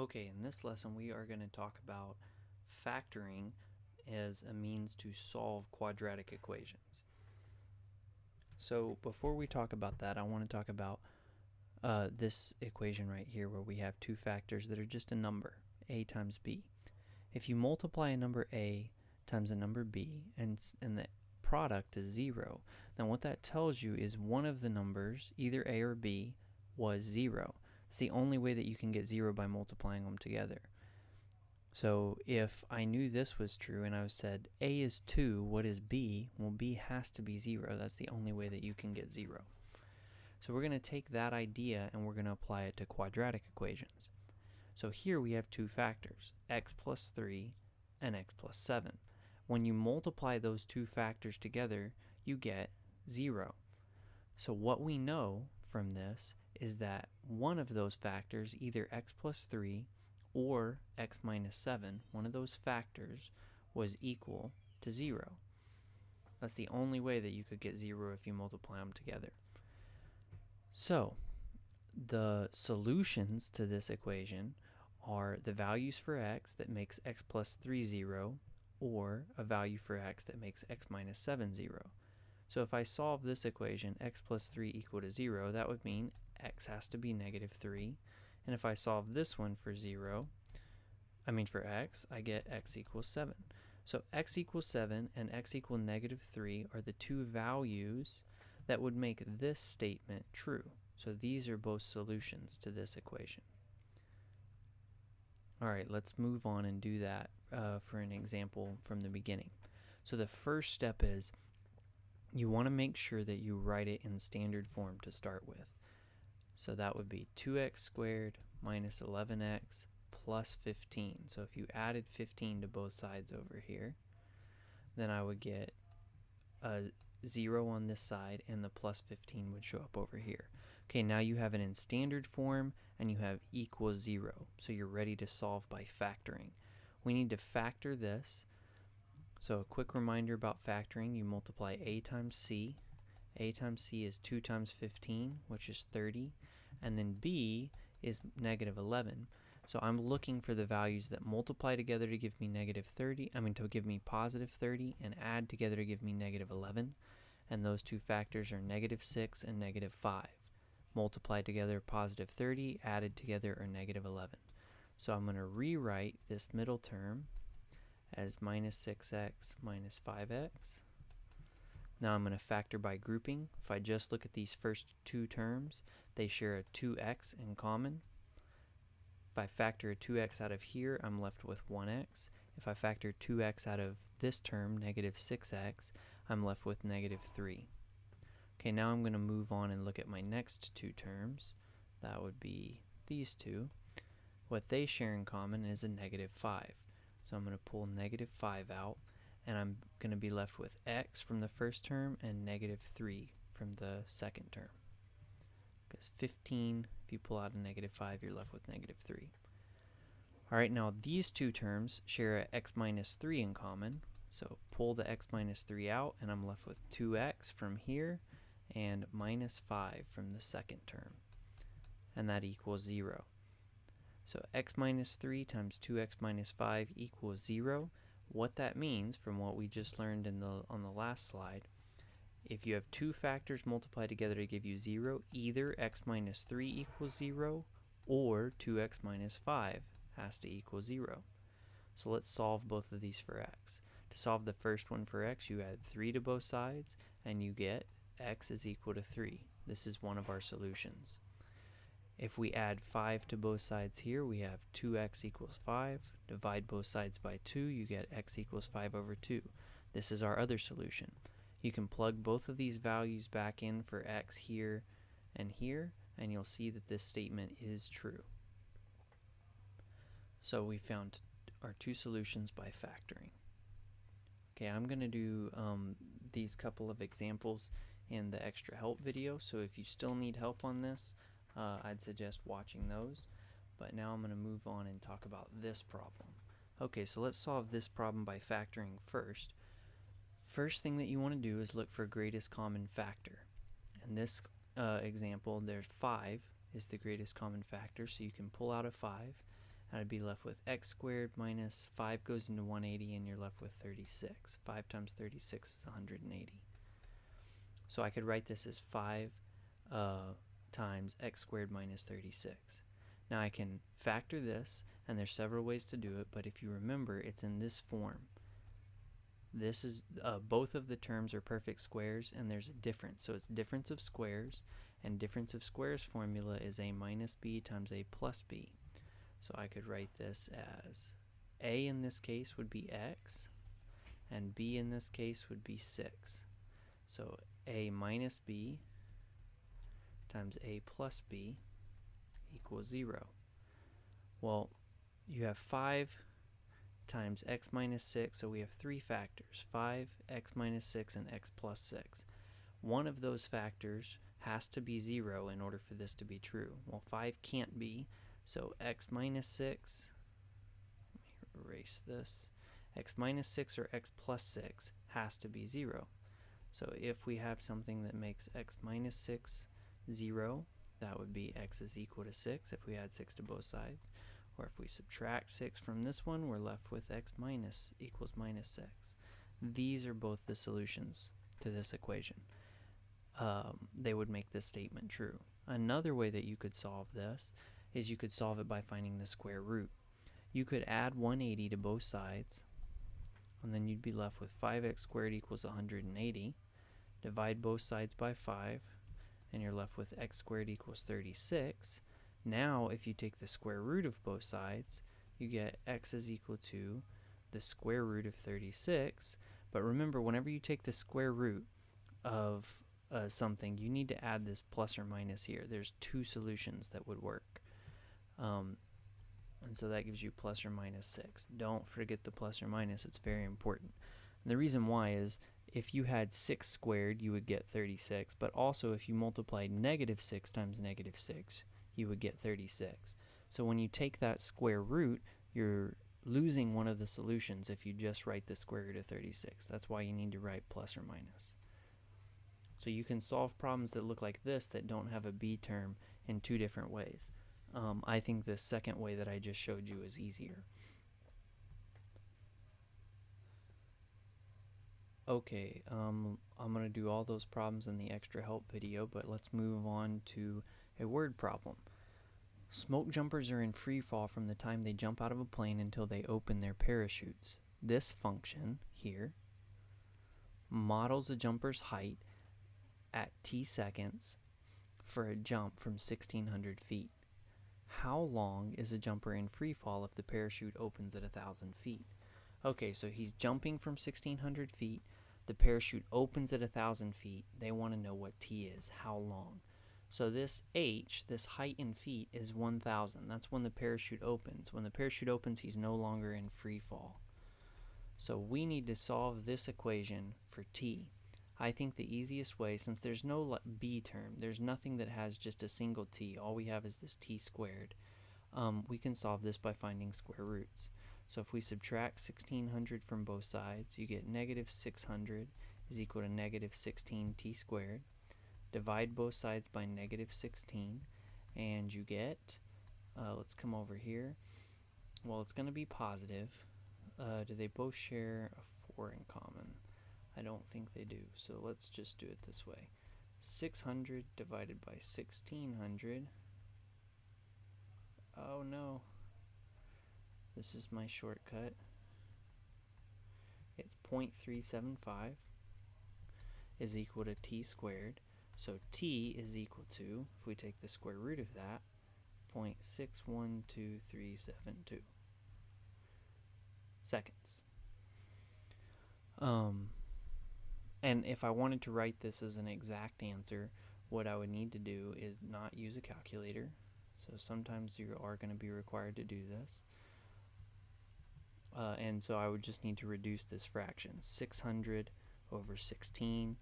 Okay, in this lesson we are going to talk about factoring as a means to solve quadratic equations. So before we talk about that, I want to talk about this equation right here where we have two factors that are just a number, a times b. If you multiply a number a times a number b and the product is 0, then what that tells you is one of the numbers, either a or b, was 0. It's the only way that you can get 0 by multiplying them together. So if I knew this was true and I said a is 2, what is b? Well, b has to be 0. That's the only way that you can get 0. So we're going to take that idea and we're going to apply it to quadratic equations. So here we have two factors, x plus 3 and x plus 7. When you multiply those two factors together, you get 0. So what we know from this is that one of those factors, either x plus 3 or x minus 7, one of those factors was equal to 0. That's the only way that you could get 0 if you multiply them together. So the solutions to this equation are the values for x that makes x plus 3 0, or a value for x that makes x minus 7 0. So if I solve this equation, x plus 3 equal to 0, that would mean x has to be negative 3. And if I solve this one for for x, I get x equals 7. So x equals 7 and x equal negative 3 are the two values that would make this statement true. So these are both solutions to this equation. Alright, let's move on and do that for an example from the beginning. So the first step is you want to make sure that you write it in standard form to start with. So that would be 2x squared minus 11x plus 15. So if you added 15 to both sides over here, then I would get a 0 on this side and the plus 15 would show up over here. Okay, now you have it in standard form and you have equals 0. So you're ready to solve by factoring. We need to factor this. So a quick reminder about factoring, you multiply a times c. A times c is 2 times 15, which is 30. And then b is negative 11. So I'm looking for the values that multiply together to give me to give me positive 30 and add together to give me negative 11. And those two factors are negative 6 and negative 5. Multiplied together, positive 30, added together are negative 11. So I'm going to rewrite this middle term as minus 6x minus 5x. Now I'm going to factor by grouping. If I just look at these first two terms, they share a 2x in common. If I factor a 2x out of here, I'm left with 1x. If I factor 2x out of this term, negative 6x, I'm left with negative 3. Okay, now I'm going to move on and look at my next two terms. That would be these two. What they share in common is a negative 5. So I'm going to pull negative 5 out, and I'm going to be left with x from the first term and negative 3 from the second term. Because 15, if you pull out a negative 5, you're left with negative 3. Alright, now these two terms share a x minus 3 in common. So pull the x minus 3 out, and I'm left with 2x from here and minus 5 from the second term. And that equals 0. So x minus 3 times 2x minus 5 equals 0. What that means, from what we just learned on the last slide, if you have two factors multiplied together to give you 0, either x minus 3 equals 0 or 2x minus 5 has to equal 0. So let's solve both of these for x. To solve the first one for x, you add 3 to both sides and you get x is equal to 3. This is one of our solutions. If we add 5 to both sides here, we have 2x equals 5. Divide both sides by 2, you get x equals 5 over 2. This is our other solution. You can plug both of these values back in for x here, and you'll see that this statement is true. So we found our two solutions by factoring. Okay, I'm going to do these couple of examples in the extra help video, so if you still need help on this, I'd suggest watching those. But now I'm going to move on and talk about this problem. Okay, so let's solve this problem by factoring first. First thing that you want to do is look for greatest common factor. In this example, there's 5 is the greatest common factor, so you can pull out a 5 I'd be left with x squared minus 5 goes into 180, and you're left with 36. 5 times 36 is 180. So I could write this as 5 times x squared minus 36. Now I can factor this, and there's several ways to do it, but if you remember, it's in this form. This is both of the terms are perfect squares, and there's a difference. So it's difference of squares, and difference of squares formula is a minus b times a plus b. So I could write this as a in this case would be x, and b in this case would be 6. So a minus b times a plus b equals 0. Well, you have 5 times x minus 6, so we have 3 factors, 5, x minus 6, and x plus 6. One of those factors has to be 0 in order for this to be true. Well, 5 can't be, so x minus 6, let me erase this, x minus 6 or x plus 6 has to be 0. So if we have something that makes x minus 6 0, that would be x is equal to 6 if we add 6 to both sides. Or if we subtract 6 from this one, we're left with x minus equals minus 6. These are both the solutions to this equation. They would make this statement true. Another way that you could solve this is you could solve it by finding the square root. You could add 180 to both sides, and then you'd be left with 5x squared equals 180. Divide both sides by 5, and you're left with x squared equals 36. Now, if you take the square root of both sides, you get x is equal to the square root of 36. But remember, whenever you take the square root of something, you need to add this plus or minus here. There's 2 solutions that would work. And so that gives you plus or minus 6. Don't forget the plus or minus. It's very important. And the reason why is if you had 6 squared, you would get 36. But also, if you multiplied negative 6 times negative 6, you would get 36. So when you take that square root, you're losing one of the solutions if you just write the square root of 36. That's why you need to write plus or minus. So you can solve problems that look like this that don't have a b term in 2 different ways. I think the second way that I just showed you is easier. Okay, I'm going to do all those problems in the extra help video, but let's move on to a word problem. Smoke jumpers are in free fall from the time they jump out of a plane until they open their parachutes. This function here models a jumper's height at t seconds for a jump from 1,600 feet. How long is a jumper in free fall if the parachute opens at 1,000 feet? Okay, so he's jumping from 1,600 feet. The parachute opens at 1,000 feet. They want to know what t is, how long. So this h, this height in feet, is 1,000. That's when the parachute opens. When the parachute opens, he's no longer in free fall. So we need to solve this equation for t. I think the easiest way, since there's no b term, there's nothing that has just a single t, all we have is this t squared, we can solve this by finding square roots. So if we subtract 1,600 from both sides, you get negative 600 is equal to negative 16t squared. Divide both sides by negative 16, and you get, let's come over here, well, it's going to be positive. Do they both share a 4 in common? I don't think they do, so let's just do it this way. 600 divided by 1,600. Oh no. This is my shortcut. It's 0.375 is equal to t squared. So t is equal to, if we take the square root of that, 0.61232 seconds. And if I wanted to write this as an exact answer, what I would need to do is not use a calculator. So sometimes you are going to be required to do this. And so I would just need to reduce this fraction. 600 over 16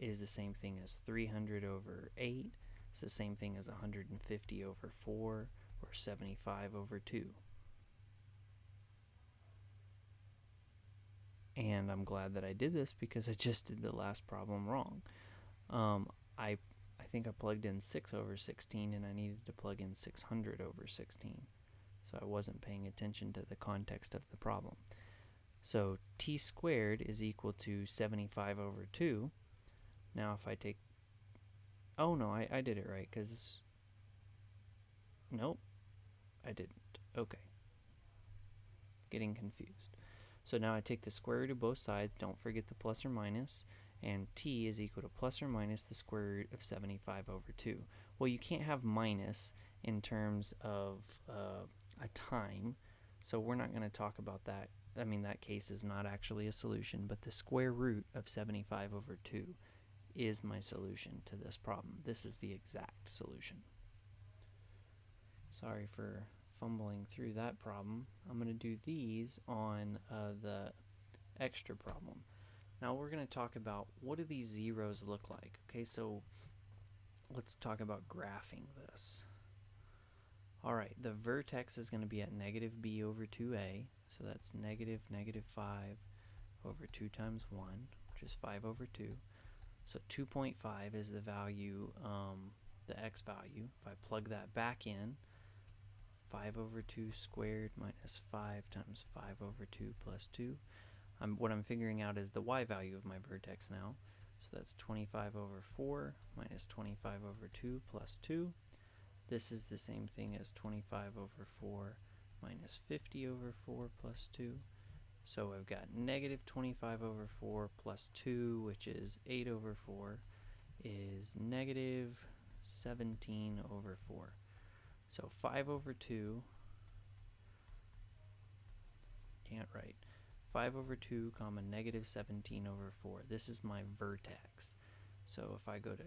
is the same thing as 300 over 8. It's the same thing as 150 over 4 or 75 over 2. And I'm glad that I did this because I just did the last problem wrong. I think I plugged in 6 over 16 and I needed to plug in 600 over 16. So I wasn't paying attention to the context of the problem. So t squared is equal to 75 over 2. Now if I take, oh no, I did it right, because, nope, I didn't. Okay. Getting confused. So now I take the square root of both sides, don't forget the plus or minus, and t is equal to plus or minus the square root of 75 over 2. Well, you can't have minus in terms of a time, so we're not going to talk about that. I mean, that case is not actually a solution, but the square root of 75 over 2 is my solution to this problem. This is the exact solution. Sorry for fumbling through that problem. I'm going to do these on the extra problem. Now we're going to talk about what do these zeros look like. Okay, so let's talk about graphing this. Alright, the vertex is going to be at negative b over 2a, so that's negative 5 over 2 times 1, which is 5 over 2. So 2.5 is the value, the x value. If I plug that back in, 5 over 2 squared minus 5 times 5 over 2 plus 2. What I'm figuring out is the y value of my vertex now. So that's 25 over 4 minus 25 over 2 plus 2. This is the same thing as 25 over 4 minus 50 over 4 plus 2. So I've got negative 25 over 4 plus 2, which is 8 over 4, is negative 17 over 4. So 5 over 2, can't write, 5 over 2 comma negative 17 over 4. This is my vertex. So if I go to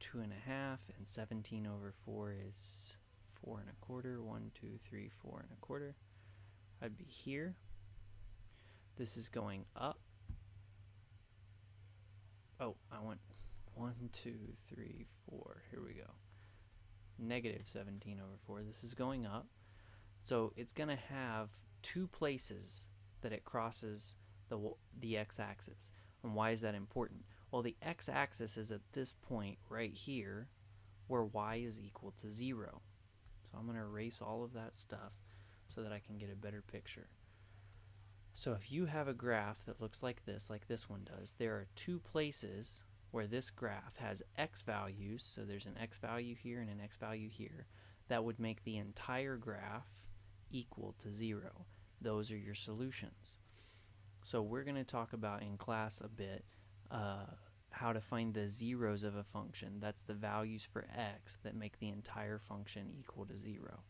2.5 and 17 over 4 is 4 1/4, 1, 2, 3, 4 1/4. I'd be here. This is going up. Oh, I went 1, 2, 3, 4. Here we go. Negative 17 over 4. This is going up. So it's going to have two places that it crosses the x-axis. And why is that important? Well, the x-axis is at this point right here where y is equal to 0. So I'm going to erase all of that stuff so that I can get a better picture. So if you have a graph that looks like this one does, there are two places where this graph has x values, so there's an x value here and an x value here, that would make the entire graph equal to 0. Those are your solutions. So we're going to talk about in class a bit how to find the zeros of a function. That's the values for x that make the entire function equal to 0.